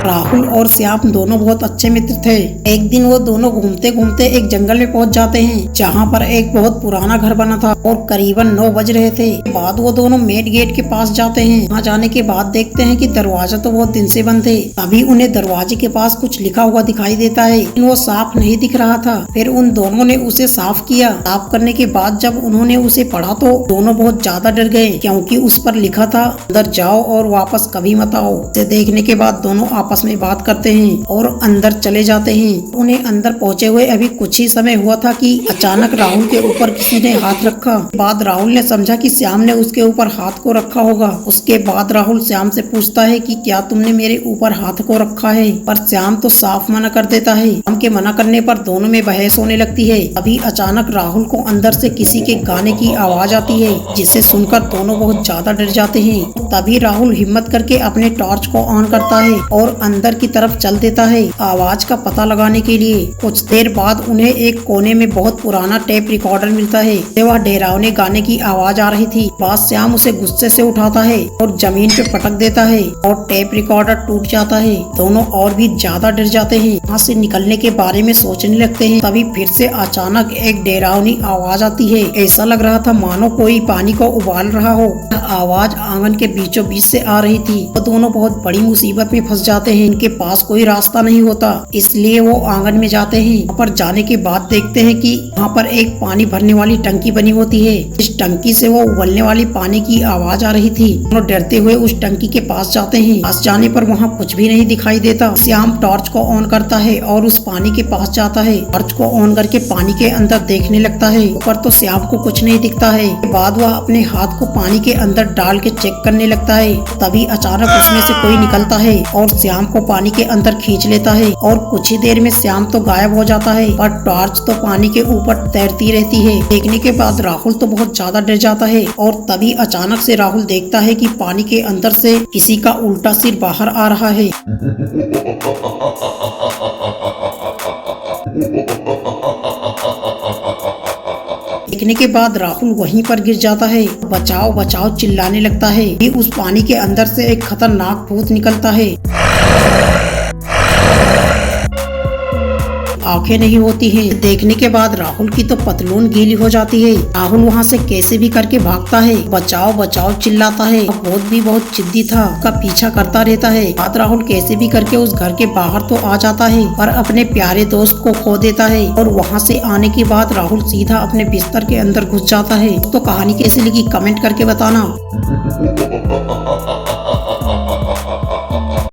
राहुल और श्याम दोनों बहुत अच्छे मित्र थे। एक दिन वो दोनों घूमते घूमते एक जंगल में पहुंच जाते हैं, जहां पर एक बहुत पुराना घर बना था और करीबन 9 बज रहे थे। बाद वो दोनों मेन गेट के पास जाते हैं। वहां जाने के बाद देखते हैं कि दरवाजा तो बहुत दिन से बंद थे। तभी उन्हें दरवाजे के पास कुछ लिखा हुआ दिखाई देता है, लेकिन वो साफ नहीं दिख रहा था। फिर उन दोनों ने उसे साफ किया। साफ करने के बाद जब उन्होंने उसे पढ़ा तो दोनों बहुत ज्यादा डर गए, क्योंकि उस पर लिखा था, अंदर जाओ और वापस कभी मत आओ। इसे देखने के बाद दोनों आपस में बात करते हैं और अंदर चले जाते हैं। उन्हें अंदर पहुंचे हुए अभी कुछ ही समय हुआ था कि अचानक राहुल के ऊपर किसी ने हाथ रखा। बाद राहुल ने समझा कि श्याम ने उसके ऊपर हाथ को रखा होगा। उसके बाद राहुल श्याम से पूछता है कि क्या तुमने मेरे ऊपर हाथ को रखा है, पर श्याम तो साफ मना कर देता है। श्याम के मना करने पर दोनों में बहस होने लगती है। अभी अचानक राहुल को अंदर से किसी के गाने की आवाज आती है, जिसे सुनकर दोनों बहुत ज्यादा डर जाते हैं। तभी राहुल हिम्मत करके अपने टॉर्च को ऑन करता है और अंदर की तरफ चल देता है आवाज का पता लगाने के लिए। कुछ देर बाद उन्हें एक कोने में बहुत पुराना टेप रिकॉर्डर मिलता है। वह डरावने गाने की आवाज आ रही थी। बाद श्याम उसे गुस्से से उठाता है और जमीन पे पटक देता है और टेप रिकॉर्डर टूट जाता है। दोनों और भी ज्यादा डर जाते हैं। वहाँ से निकलने के बारे में सोचने लगते हैं। तभी फिर से अचानक एक डरावनी आवाज आती है। ऐसा लग रहा था मानो कोई पानी को उबाल रहा हो। आवाज आंगन के बीचों बीच से आ रही थी। वो दोनों बहुत बड़ी मुसीबत में फंस जाते हैं। इनके पास कोई रास्ता नहीं होता, इसलिए वो आंगन में जाते हैं। वहाँ पर जाने के बाद देखते हैं कि वहाँ पर एक पानी भरने वाली टंकी बनी होती है। इस टंकी से वो उबलने वाली पानी की आवाज आ रही थी। दोनों डरते हुए उस टंकी के पास जाते हैं। पास जाने पर वहाँ कुछ भी नहीं दिखाई देता। श्याम टॉर्च को ऑन करता है और उस पानी के पास जाता है। टॉर्च को ऑन करके पानी के अंदर देखने लगता है। ऊपर तो श्याम को कुछ नहीं दिखता है। बाद वह अपने हाथ को पानी के अंदर डाल के चेक करने लगता है। तभी अचानक उसमें से कोई निकलता है और श्याम को पानी के अंदर खींच लेता है और कुछ ही देर में श्याम तो गायब हो जाता है, पर टॉर्च तो पानी के ऊपर तैरती रहती है। देखने के बाद राहुल तो बहुत ज्यादा डर जाता है और तभी अचानक से राहुल देखता है कि पानी के अंदर से किसी का उल्टा सिर बाहर आ रहा है। देखने के बाद राहुल वहीं पर गिर जाता है। बचाओ बचाओ चिल्लाने लगता है कि उस पानी के अंदर से एक खतरनाक भूत निकलता है। आंखें नहीं होती हैं। देखने के बाद राहुल की तो पतलून गीली हो जाती है। राहुल वहाँ से कैसे भी करके भागता है। बचाओ बचाओ चिल्लाता है। भूत भी बहुत जिद्दी था, उसका पीछा करता रहता है। बाद राहुल कैसे भी करके उस घर के बाहर तो आ जाता है, पर अपने प्यारे दोस्त को खो देता है। और वहाँ से आने के बाद राहुल सीधा अपने बिस्तर के अंदर घुस जाता है। तो कहानी कैसी लगी कमेंट करके बताना।